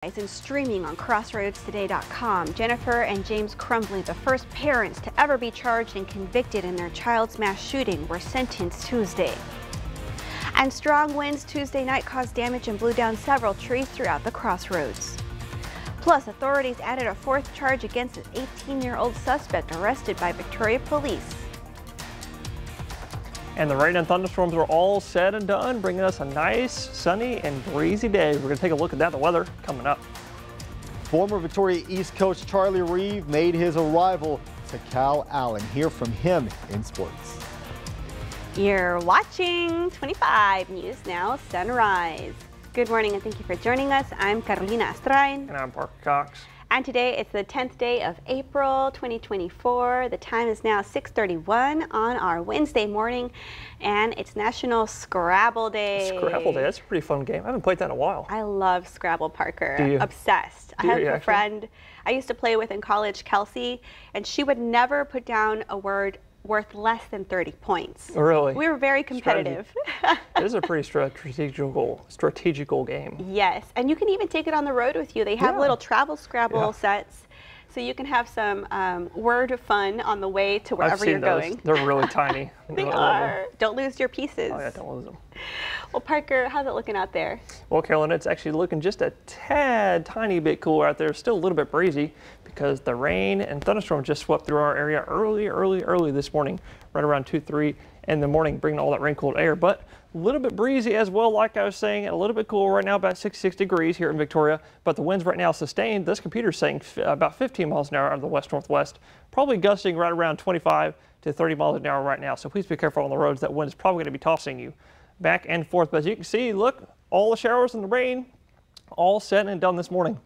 And streaming on CrossroadsToday.com, Jennifer and James Crumbley, the first parents to ever be charged and convicted in their child's mass shooting, were sentenced Tuesday. And strong winds Tuesday night caused damage and blew down several trees throughout the Crossroads. Plus, authorities added a fourth charge against an 18-year-old suspect arrested by Victoria police. And the rain and thunderstorms are all said and done, bringing us a nice, sunny, and breezy day. We're going to take a look at that, the weather coming up. Former Victoria East coach Charlie Reeve made his arrival to Cal Allen. Hear from him in sports. You're watching 25 News Now Sunrise. Good morning and thank you for joining us. I'm Carolina Astrain. And I'm Parker Cox. And today it's the 10th day of April 2024. The time is now 6:31 on our Wednesday morning, and it's National Scrabble Day. Scrabble Day, that's a pretty fun game. I haven't played that in a while. I love Scrabble, Parker. Do you? Obsessed. I have a friend I used to play with in college, Kelsey, and she would never put down a word worth less than 30 points. Really? We were very competitive. It is a pretty strategical game. Yes, and you can even take it on the road with you. They have little travel Scrabble sets, so you can have some word fun on the way to wherever you're going. They're really tiny. They are. Don't lose your pieces. Oh yeah, don't lose them. Well, Parker, how's it looking out there? Well, Carolyn, it's actually looking just a tiny bit cooler out there. Still a little bit breezy because the rain and thunderstorms just swept through our area early this morning, right around 2-3 in the morning, bringing all that rain cooled air. But a little bit breezy as well, like I was saying, a little bit cool right now, about 66 degrees here in Victoria. But the winds right now sustained. This computer's saying about 15 miles an hour out of the west-northwest, probably gusting right around 25 to 30 miles an hour right now. So please be careful on the roads. That wind is probably going to be tossing you back and forth. But as you can see, look, all the showers and the rain all set and done this morning.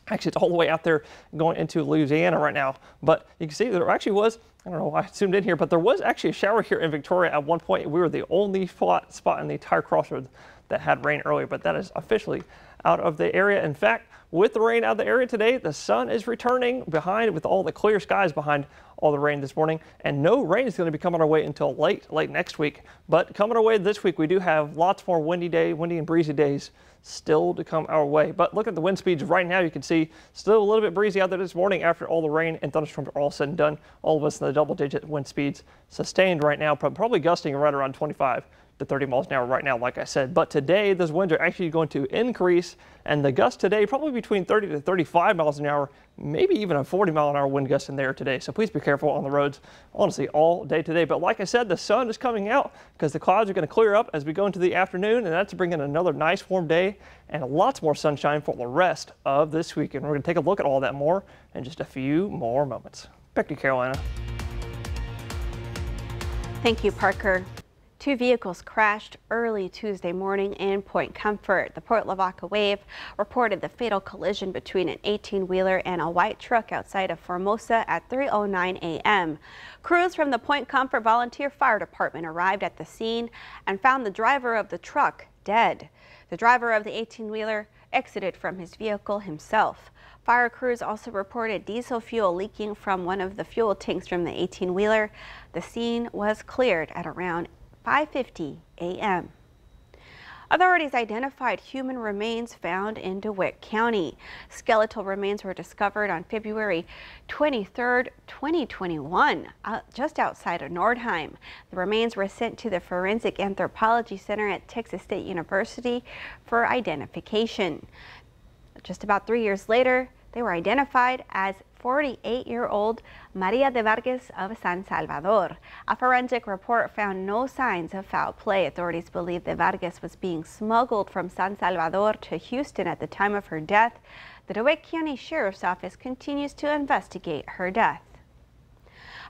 Actually, it's all the way out there going into Louisiana right now. But you can see there actually was, I don't know, I zoomed in here, but there was actually a shower here in Victoria at one point. We were the only spot in the entire Crossroads that had rain earlier, but that is officially out of the area. In fact, with the rain out of the area today, the sun is returning behind with all the clear skies behind all the rain this morning, and no rain is going to be coming our way until late next week. But coming our way this week, we do have lots more windy and breezy days still to come our way. But look at the wind speeds right now. You can see still a little bit breezy out there this morning after all the rain and thunderstorms are all said and done. All of us in the double-digit wind speeds sustained right now, probably gusting right around 25 to 30 miles an hour right now, like I said. But today, those winds are actually going to increase, and the gust today probably between 30 to 35 miles an hour, maybe even a 40-mile-an-hour wind gust in there today. So please be careful on the roads, honestly, all day today. But like I said, the sun is coming out because the clouds are going to clear up as we go into the afternoon, and that's bringing another nice warm day and lots more sunshine for the rest of this weekend. We're going to take a look at all that more in just a few more moments. Back to Carolina. Thank you, Parker. Two vehicles crashed early Tuesday morning in Point Comfort. The Port Lavaca Wave reported the fatal collision between an 18-wheeler and a white truck outside of Formosa at 3:09 a.m. Crews from the Point Comfort Volunteer Fire Department arrived at the scene and found the driver of the truck dead. The driver of the 18-wheeler exited from his vehicle himself. Fire crews also reported diesel fuel leaking from one of the fuel tanks from the 18-wheeler. The scene was cleared at around 5:50 a.m. Authorities identified human remains found in DeWitt County. Skeletal remains were discovered on February 23, 2021, just outside of Nordheim. The remains were sent to the Forensic Anthropology Center at Texas State University for identification. Just about 3 years later, they were identified as 48-year-old Maria de Vargas of San Salvador. A forensic report found no signs of foul play. Authorities believe de Vargas was being smuggled from San Salvador to Houston at the time of her death. The DeWitt County Sheriff's Office continues to investigate her death.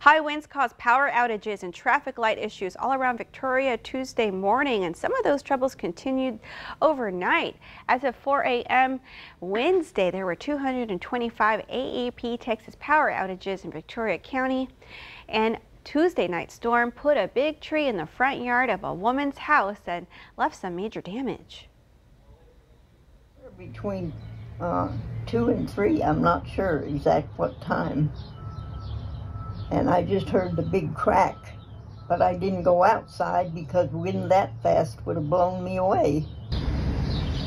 High winds caused power outages and traffic light issues all around Victoria Tuesday morning, and some of those troubles continued overnight. As of 4 a.m. Wednesday, there were 225 AEP Texas power outages in Victoria County, and Tuesday night storm put a big tree in the front yard of a woman's house and left some major damage. Between 2 and 3, I'm not sure exact what time. And I just heard the big crack, but I didn't go outside because wind that fast would have blown me away.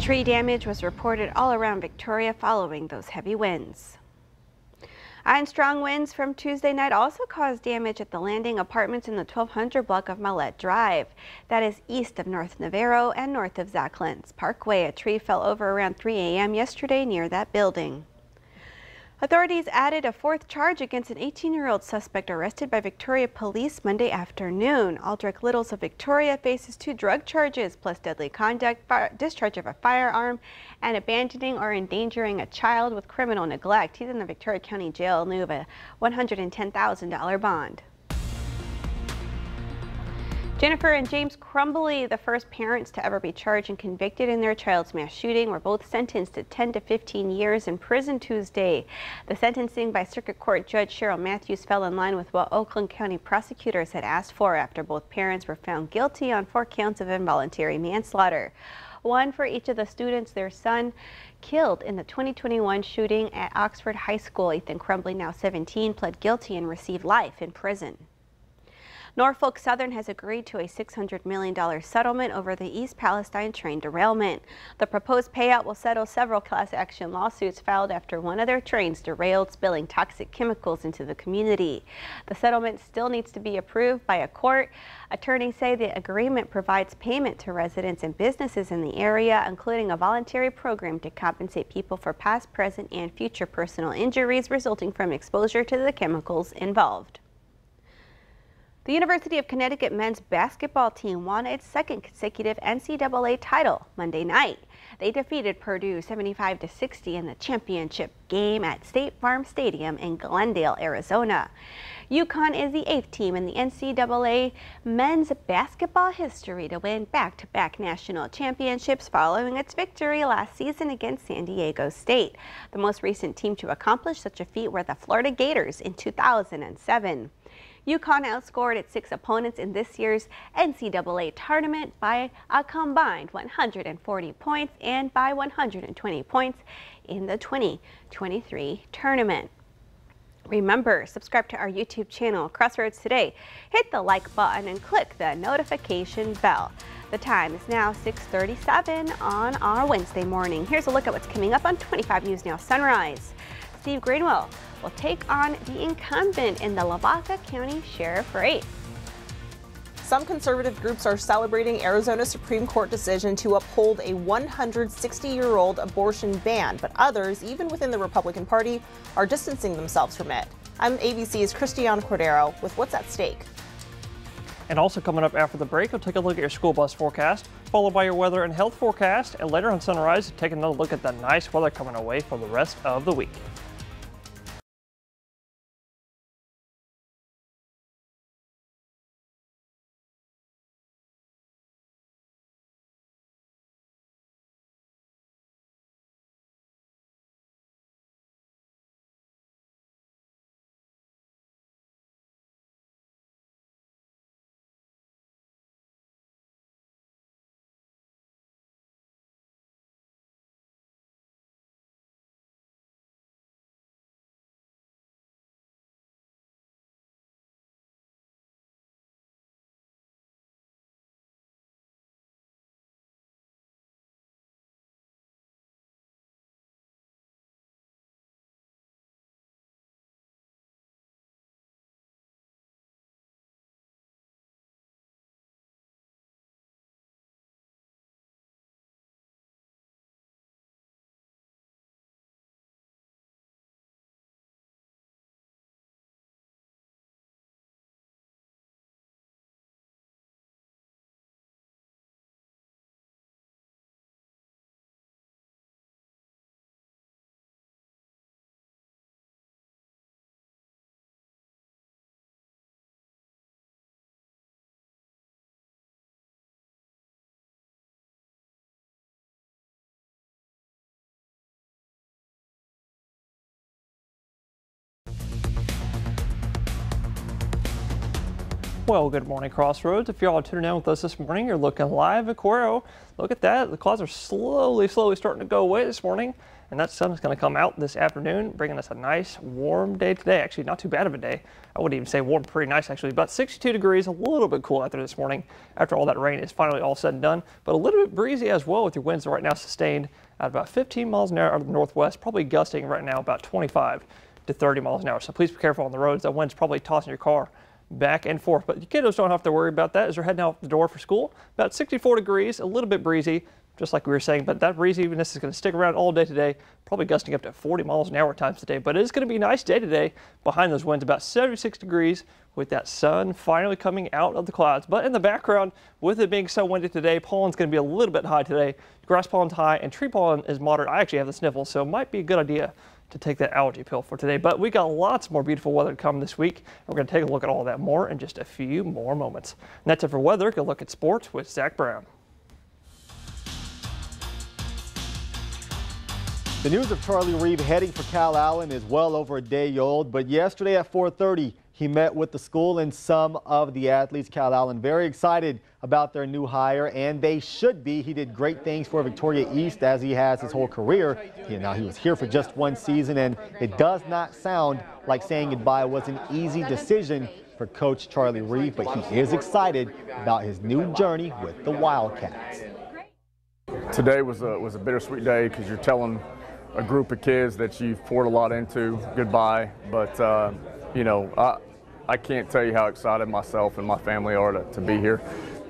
Tree damage was reported all around Victoria following those heavy winds. And strong winds from Tuesday night also caused damage at the Landing Apartments in the 1200 block of Millette Drive. That is east of North Navarro and north of Zacklands Parkway. A tree fell over around 3 a.m. yesterday near that building. Authorities added a fourth charge against an 18-year-old suspect arrested by Victoria police Monday afternoon. Aldrich Littles of Victoria faces 2 drug charges plus deadly conduct, discharge of a firearm, and abandoning or endangering a child with criminal neglect. He's in the Victoria County Jail in lieu of a $110,000 bond. Jennifer and James Crumbly, the first parents to ever be charged and convicted in their child's mass shooting, were both sentenced to 10 to 15 years in prison Tuesday. The sentencing by Circuit Court Judge Cheryl Matthews fell in line with what Oakland County prosecutors had asked for after both parents were found guilty on 4 counts of involuntary manslaughter. One for each of the students their son killed in the 2021 shooting at Oxford High School. Ethan Crumbly, now 17, pled guilty and received life in prison. Norfolk Southern has agreed to a $600 million settlement over the East Palestine train derailment. The proposed payout will settle several class action lawsuits filed after one of their trains derailed, spilling toxic chemicals into the community. The settlement still needs to be approved by a court. Attorneys say the agreement provides payment to residents and businesses in the area, including a voluntary program to compensate people for past, present, and future personal injuries resulting from exposure to the chemicals involved. The University of Connecticut men's basketball team won its 2nd consecutive NCAA title Monday night. They defeated Purdue 75-60 in the championship game at State Farm Stadium in Glendale, Arizona. UConn is the 8th team in the NCAA men's basketball history to win back-to-back national championships following its victory last season against San Diego State. The most recent team to accomplish such a feat were the Florida Gators in 2007. UConn outscored its 6 opponents in this year's NCAA tournament by a combined 140 points and by 120 points in the 2023 tournament. Remember, subscribe to our YouTube channel, Crossroads Today. Hit the like button and click the notification bell. The time is now 6:37 on our Wednesday morning. Here's a look at what's coming up on 25 News Now Sunrise. Steve Greenwell will take on the incumbent in the Lavaca County Sheriff race. Some conservative groups are celebrating Arizona's Supreme Court decision to uphold a 160-year-old abortion ban, but others, even within the Republican Party, are distancing themselves from it. I'm ABC's Christiane Cordero with what's at stake. And also coming up after the break, we'll take a look at your school bus forecast, followed by your weather and health forecast, and later on Sunrise, take another look at the nice weather coming away for the rest of the week. Well, good morning, Crossroads. If y'all are tuning in with us this morning, you're looking live at Cuero. Look at that. The clouds are slowly starting to go away this morning. and that sun is going to come out this afternoon, bringing us a nice warm day today. Actually, not too bad of a day. I wouldn't even say warm, pretty nice actually. About 62 degrees, a little bit cool out there this morning after all that rain is finally all said and done, but a little bit breezy as well with your winds right now sustained at about 15 miles an hour out of the northwest, probably gusting right now about 25 to 30 miles an hour. So please be careful on the roads. That wind's probably tossing your car back and forth, but the kiddos don't have to worry about that as they're heading out the door for school. About 64 degrees, a little bit breezy, just like we were saying, but that breeziness is going to stick around all day today, probably gusting up to 40 miles an hour at times today. But it is going to be a nice day today behind those winds, about 76 degrees with that sun finally coming out of the clouds. But in the background, with it being so windy today, pollen's going to be a little bit high today. Grass pollen's high and tree pollen is moderate. I actually have the sniffles, so it might be a good idea to take that allergy pill for today. But we got lots more beautiful weather to come this week. We're going to take a look at all that more in just a few more moments. And that's it for weather. Good look at sports with Zach Brown. The news of Charlie Reeve heading for Calallen is well over a day old, but yesterday at 4:30, he met with the school and some of the athletes. Calallen very excited about their new hire, and they should be. He did great things for Victoria East as he has his whole career. Now, he was here for just one season, and it does not sound like saying goodbye was an easy decision for Coach Charlie Reeve, but he is excited about his new journey with the Wildcats. Today was a bittersweet day because you're telling a group of kids that you've poured a lot into goodbye, but you know, I can't tell you how excited myself and my family are to be here.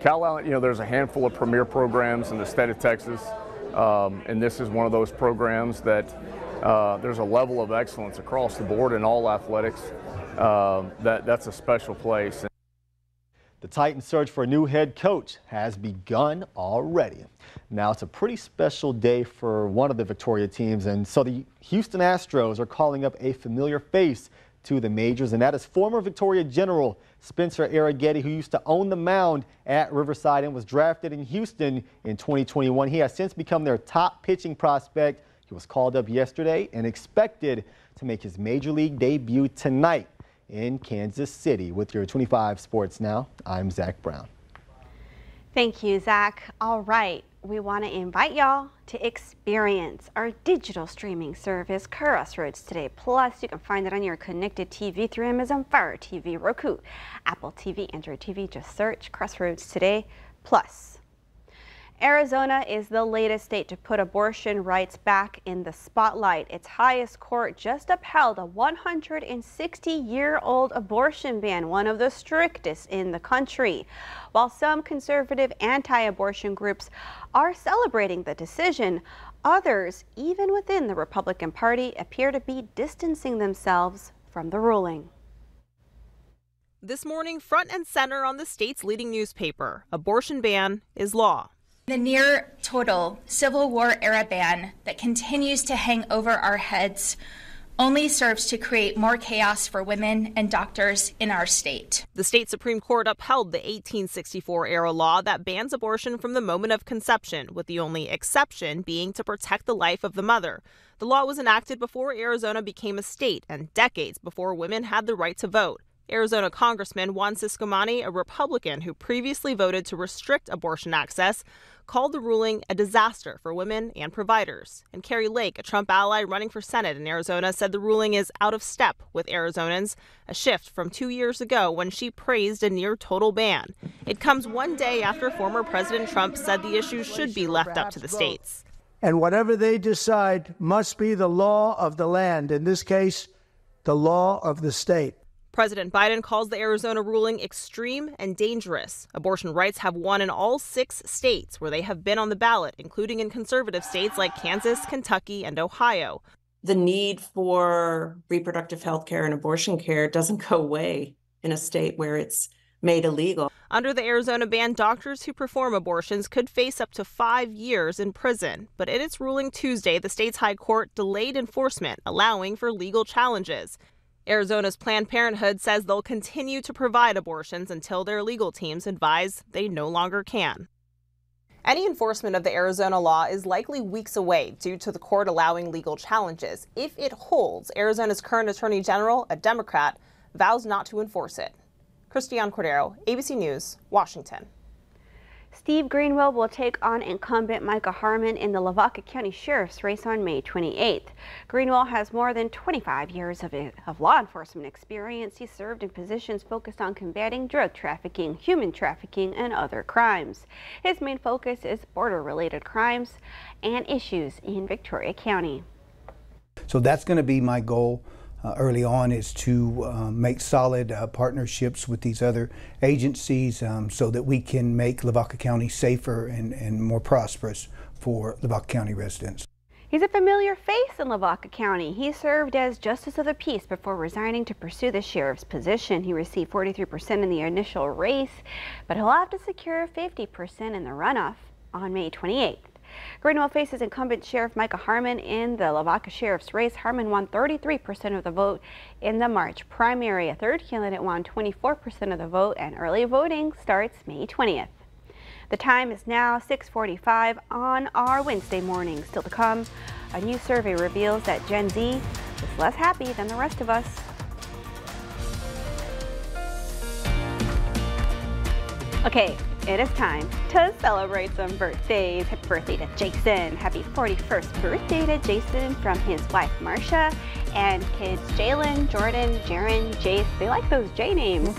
Calallen, you know, there's a handful of premier programs in the state of Texas, and this is one of those programs that there's a level of excellence across the board in all athletics. That's a special place. The Titans' search for a new head coach has begun already. Now, it's a pretty special day for one of the Victoria teams, and so the Houston Astros are calling up a familiar face to the majors, and that is former Victoria General Spencer Arrighetti, who used to own the mound at Riverside and was drafted in Houston in 2021. He has since become their top pitching prospect. He was called up yesterday and expected to make his major league debut tonight in Kansas City. With your 25 Sports Now, I'm Zach Brown. Thank you, Zach. All right, we want to invite y'all to experience our digital streaming service, Crossroads Today Plus. You can find it on your connected TV through Amazon Fire TV, Roku, Apple TV, Android TV. Just search Crossroads Today Plus. Arizona is the latest state to put abortion rights back in the spotlight. Its highest court just upheld a 160-year-old abortion ban, one of the strictest in the country. While some conservative anti-abortion groups are celebrating the decision, others, even within the Republican Party, appear to be distancing themselves from the ruling. This morning, front and center on the state's leading newspaper, abortion ban is law. The near total Civil War era ban that continues to hang over our heads only serves to create more chaos for women and doctors in our state. The state Supreme Court upheld the 1864 era law that bans abortion from the moment of conception, with the only exception being to protect the life of the mother. The law was enacted before Arizona became a state and decades before women had the right to vote. Arizona Congressman Juan Ciscomani, a Republican who previously voted to restrict abortion access, called the ruling a disaster for women and providers. And Carrie Lake, a Trump ally running for Senate in Arizona, said the ruling is out of step with Arizonans, a shift from 2 years ago when she praised a near total ban. It comes one day after former President Trump said the issue should be left up to the states. And whatever they decide must be the law of the land, in this case, the law of the state. President Biden calls the Arizona ruling extreme and dangerous. Abortion rights have won in all 6 states where they have been on the ballot, including in conservative states like Kansas, Kentucky, and Ohio. The need for reproductive health care and abortion care doesn't go away in a state where it's made illegal. Under the Arizona ban, doctors who perform abortions could face up to 5 years in prison. But in its ruling Tuesday, the state's high court delayed enforcement, allowing for legal challenges. Arizona's Planned Parenthood says they'll continue to provide abortions until their legal teams advise they no longer can. Any enforcement of the Arizona law is likely weeks away due to the court allowing legal challenges. If it holds, Arizona's current Attorney General, a Democrat, vows not to enforce it. Christiane Cordero, ABC News, Washington. Steve Greenwell will take on incumbent Micah Harmon in the Lavaca County Sheriff's race on May 28th. Greenwell has more than 25 years of law enforcement experience. He served in positions focused on combating drug trafficking, human trafficking, and other crimes. His main focus is border-related crimes and issues in Victoria County. So that's going to be my goal. Early on is to make solid partnerships with these other agencies so that we can make Lavaca County safer and more prosperous for Lavaca County residents. He's a familiar face in Lavaca County. He served as Justice of the Peace before resigning to pursue the sheriff's position. He received 43% in the initial race, but he'll have to secure 50% in the runoff on May 28th. Greenwell faces incumbent Sheriff Micah Harmon in the Lavaca Sheriff's race. Harmon won 33% of the vote in the March primary. A third candidate won 24% of the vote, and early voting starts May 20th. The time is now 6:45 on our Wednesday morning. Still to come, a new survey reveals that Gen Z is less happy than the rest of us. Okay, it is time to celebrate some birthdays. Happy birthday to Jason. Happy 41st birthday to Jason from his wife Marsha and kids Jalen, Jordan, Jaron, Jace. They like those J names.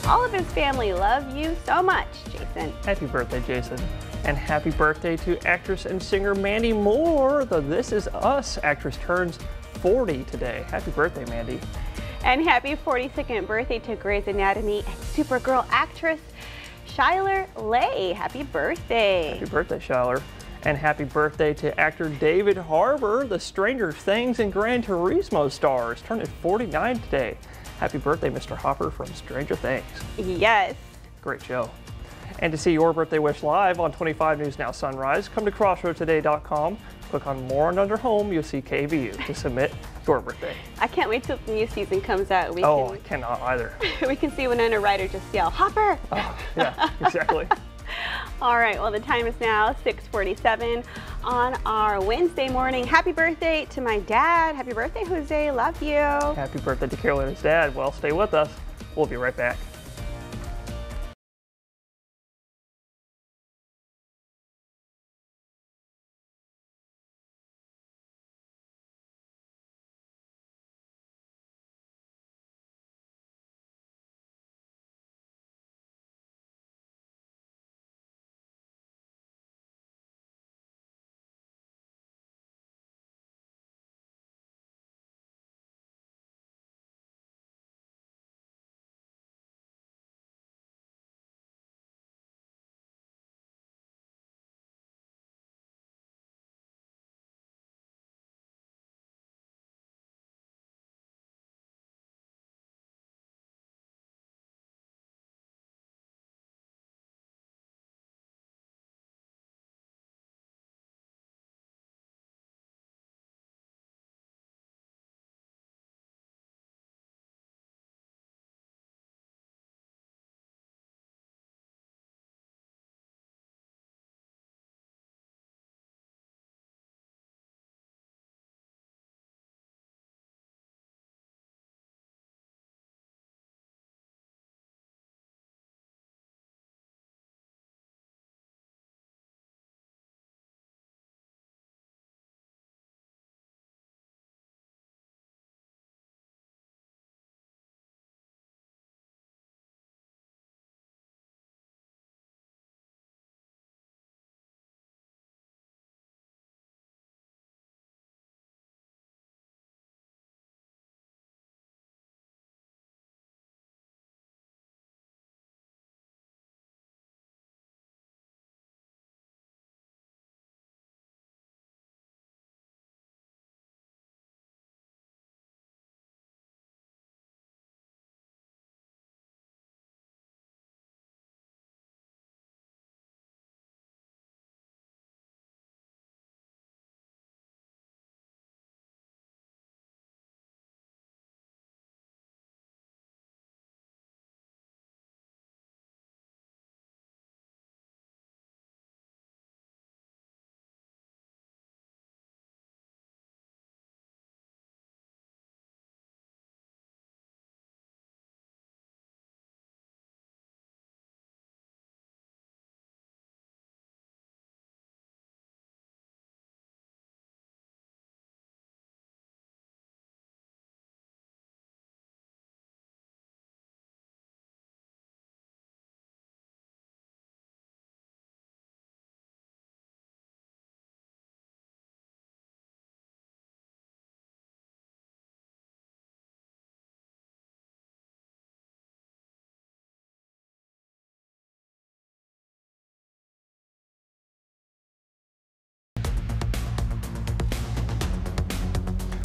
All of his family love you so much, Jason. Happy birthday, Jason. And happy birthday to actress and singer Mandy Moore. The This Is Us actress turns 40 today. Happy birthday, Mandy. And happy 42nd birthday to Grey's Anatomy and Supergirl actress Shyler Leigh. Happy birthday. Happy birthday, Shyler. And happy birthday to actor David Harbour, the Stranger Things and Gran Turismo stars, turning 49 today. Happy birthday, Mr. Hopper from Stranger Things. Yes. Great show. And to see your birthday wish live on 25 News Now Sunrise, come to crossroadtoday.com. Click on More and under Home, you'll see KVU to submit your birthday. I can't wait till the new season comes out. I cannot either. We can see Winona Ryder just yell, Hopper! Oh, yeah, exactly. All right, well, the time is now 6:47 on our Wednesday morning. Happy birthday to my dad. Happy birthday, Jose. Love you. Happy birthday to Carolina's dad. Well, stay with us. We'll be right back.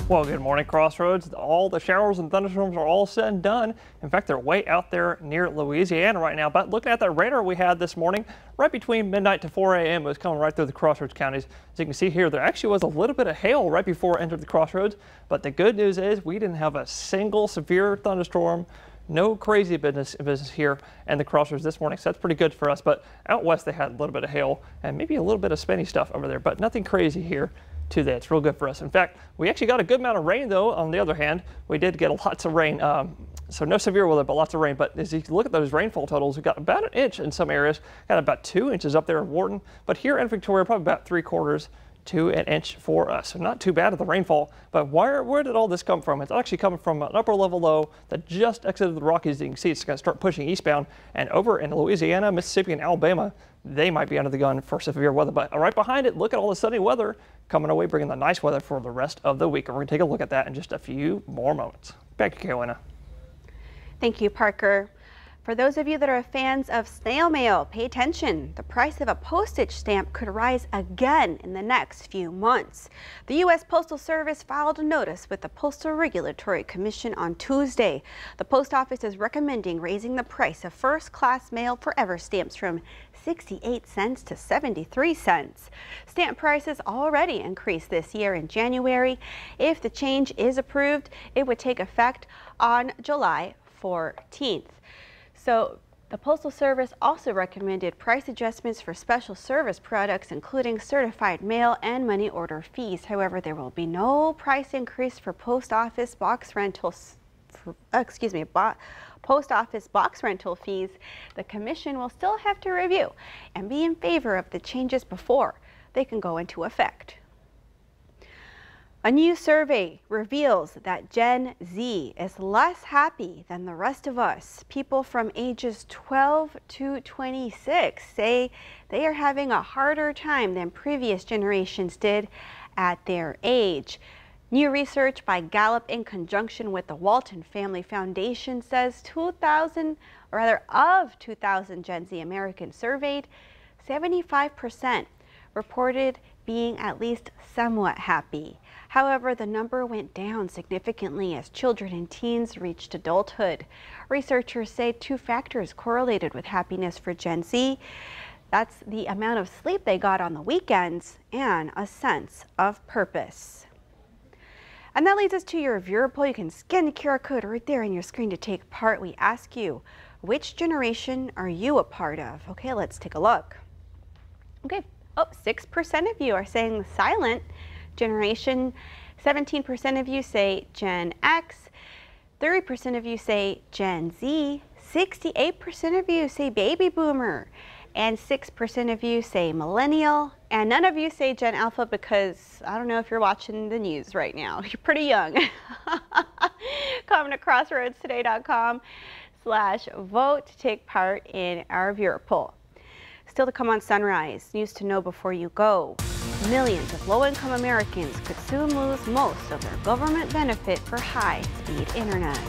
Well, good morning, Crossroads. All the showers and thunderstorms are all said and done. In fact, they're way out there near Louisiana right now. But looking at that radar we had this morning, right between midnight to 4 a.m., it was coming right through the Crossroads counties. As you can see here, there actually was a little bit of hail right before it entered the Crossroads. But the good news is we didn't have a single severe thunderstorm. No crazy business here in the Crossroads this morning, so that's pretty good for us. But out west, they had a little bit of hail and maybe a little bit of spinny stuff over there, but nothing crazy here today. It's real good for us. In fact, we actually got a good amount of rain, though. On the other hand, we did get lots of rain. So no severe weather, but lots of rain. But as you look at those rainfall totals, we got about an inch in some areas, got about 2 inches up there in Wharton. But here in Victoria, probably about 3/4 to an inch for us. So not too bad of the rainfall. But where did all this come from? It's actually coming from an upper level low that just exited the Rockies. You can see it's going to start pushing eastbound. And over in Louisiana, Mississippi, and Alabama, they might be under the gun for severe weather. But right behind it, look at all the sunny weather coming away, bringing the nice weather for the rest of the week. And we're going to take a look at that in just a few more moments. Back to Carolina. Thank you, Parker. For those of you that are fans of snail mail, pay attention. The price of a postage stamp could rise again in the next few months. The U.S. Postal Service filed a notice with the Postal Regulatory Commission on Tuesday. The post office is recommending raising the price of first-class mail forever stamps from 68 cents to 73 cents. Stamp prices already increased this year in January. If the change is approved, it would take effect on July 14th. So the Postal Service also recommended price adjustments for special service products, including certified mail and money order fees. However, there will be no price increase for post office box rentals. Post office box rental fees. The Commission will still have to review and be in favor of the changes before they can go into effect. A new survey reveals that Gen Z is less happy than the rest of us. People from ages 12 to 26 say they are having a harder time than previous generations did at their age. New research by Gallup in conjunction with the Walton Family Foundation says of 2,000 Gen Z Americans surveyed, 75% reported being at least somewhat happy. However, the number went down significantly as children and teens reached adulthood. Researchers say 2 factors correlated with happiness for Gen Z. That's the amount of sleep they got on the weekends and a sense of purpose. And that leads us to your viewer poll. You can scan the QR code right there on your screen to take part. We ask you, which generation are you a part of? Okay, let's take a look. Okay, 6% of you are saying the silent generation, 17% of you say Gen X, 30% of you say Gen Z, 68% of you say baby boomer, and 6% of you say millennial, and none of you say Gen Alpha because I don't know if you're watching the news right now. You're pretty young. Comment to crossroadstoday.com/vote to take part in our viewer poll. Still to come on Sunrise, news to know before you go. Millions of low-income Americans could soon lose most of their government benefit for high-speed internet.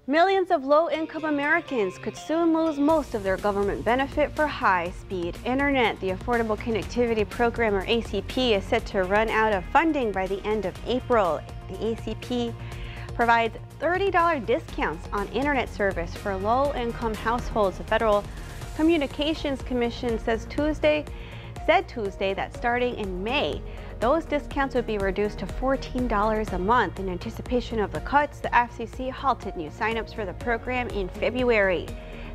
Millions of low-income Americans could soon lose most of their government benefit for high-speed internet. The Affordable Connectivity Program, or ACP, is set to run out of funding by the end of April. The ACP provides $30 discounts on internet service for low-income households. The Federal Communications Commission said Tuesday that starting in May, those discounts would be reduced to $14 a month. In anticipation of the cuts, the FCC halted new signups for the program in February.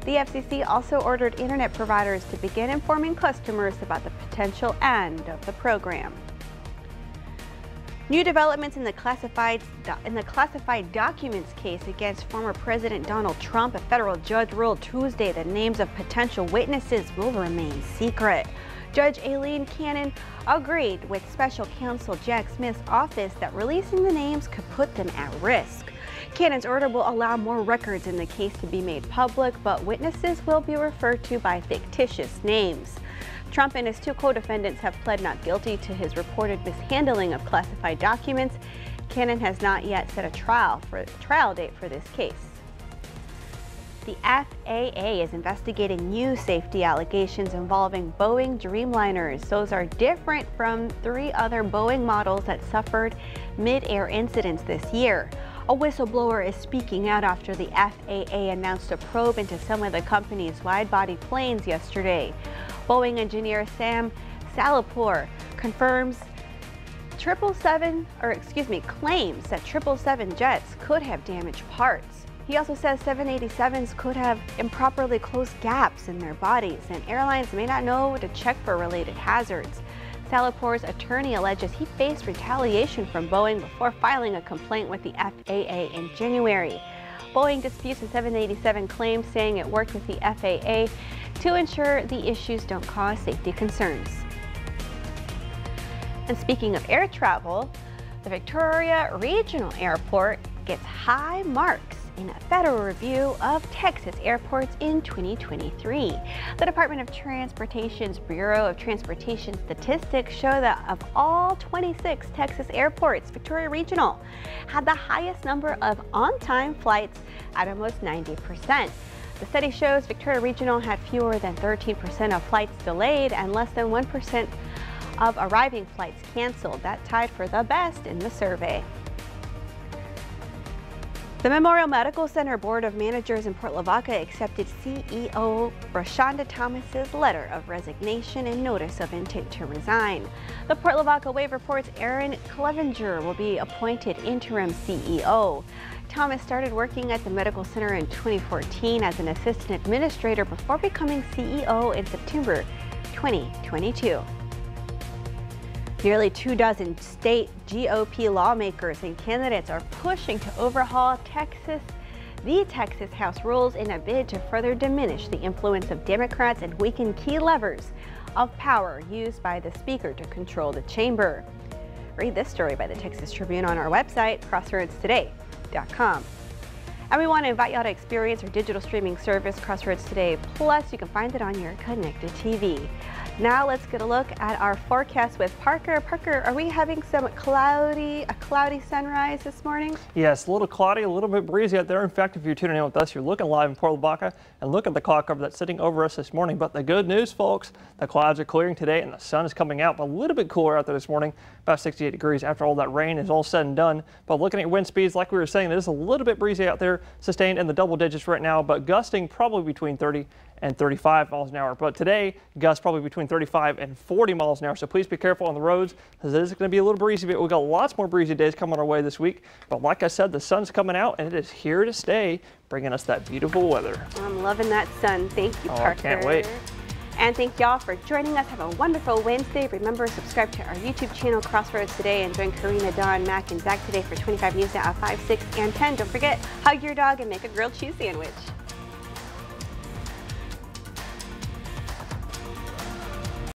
The FCC also ordered internet providers to begin informing customers about the potential end of the program. New developments in the classified documents case against former President Donald Trump. A federal judge ruled Tuesday that names of potential witnesses will remain secret. Judge Aileen Cannon agreed with special counsel Jack Smith's office that releasing the names could put them at risk. Cannon's order will allow more records in the case to be made public, but witnesses will be referred to by fictitious names. Trump and his two co-defendants have pled not guilty to his reported mishandling of classified documents. Cannon has not yet set a trial date for this case. The FAA is investigating new safety allegations involving Boeing Dreamliners. Those are different from 3 other Boeing models that suffered mid-air incidents this year. A whistleblower is speaking out after the FAA announced a probe into some of the company's wide-body planes yesterday. Boeing engineer Sam Salahpour claims that 777 jets could have damaged parts. He also says 787s could have improperly closed gaps in their bodies, and airlines may not know to check for related hazards. Salahpour's attorney alleges he faced retaliation from Boeing before filing a complaint with the FAA in January. Boeing disputes the 787 claim, saying it worked with the FAA to ensure the issues don't cause safety concerns. And speaking of air travel, the Victoria Regional Airport gets high marks in a federal review of Texas airports in 2023. The Department of Transportation's Bureau of Transportation Statistics show that of all 26 Texas airports, Victoria Regional had the highest number of on-time flights at almost 90%. The study shows Victoria Regional had fewer than 13% of flights delayed and less than 1% of arriving flights canceled. That tied for the best in the survey. The Memorial Medical Center Board of Managers in Port Lavaca accepted CEO Rashonda Thomas's letter of resignation and notice of intent to resign. The Port Lavaca Wave reports Aaron Clevenger will be appointed interim CEO. Thomas started working at the medical center in 2014 as an assistant administrator before becoming CEO in September 2022. Nearly 24 state GOP lawmakers and candidates are pushing to overhaul the Texas House rules in a bid to further diminish the influence of Democrats and weaken key levers of power used by the Speaker to control the chamber. Read this story by the Texas Tribune on our website, crossroadstoday.com. And we want to invite y'all to experience our digital streaming service, Crossroads Today Plus. You can find it on your connected TV. Now let's get a look at our forecast with Parker. Parker, are we having a cloudy sunrise this morning? Yes, a little cloudy, a little bit breezy out there. In fact, if you're tuning in with us, you're looking live in Port Lavaca, and look at the cloud cover that's sitting over us this morning. But the good news, folks, the clouds are clearing today and the sun is coming out, but a little bit cooler out there this morning, about 68 degrees after all that rain is all said and done. But looking at wind speeds, like we were saying, it is a little bit breezy out there, sustained in the double digits right now, but gusting probably between 30 and 35 miles an hour. But today, gusts probably between 35 and 40 miles an hour. So please be careful on the roads, because it is going to be a little breezy, but we've got lots more breezy days coming our way this week. But like I said, the sun's coming out and it is here to stay, bringing us that beautiful weather. I'm loving that sun. Thank you, Parker. I can't wait. And thank y'all for joining us. Have a wonderful Wednesday. Remember, subscribe to our YouTube channel, Crossroads Today, and join Karina, Dawn, Mac, and Zach today for 25 News at 5, 6, and 10. Don't forget, hug your dog and make a grilled cheese sandwich.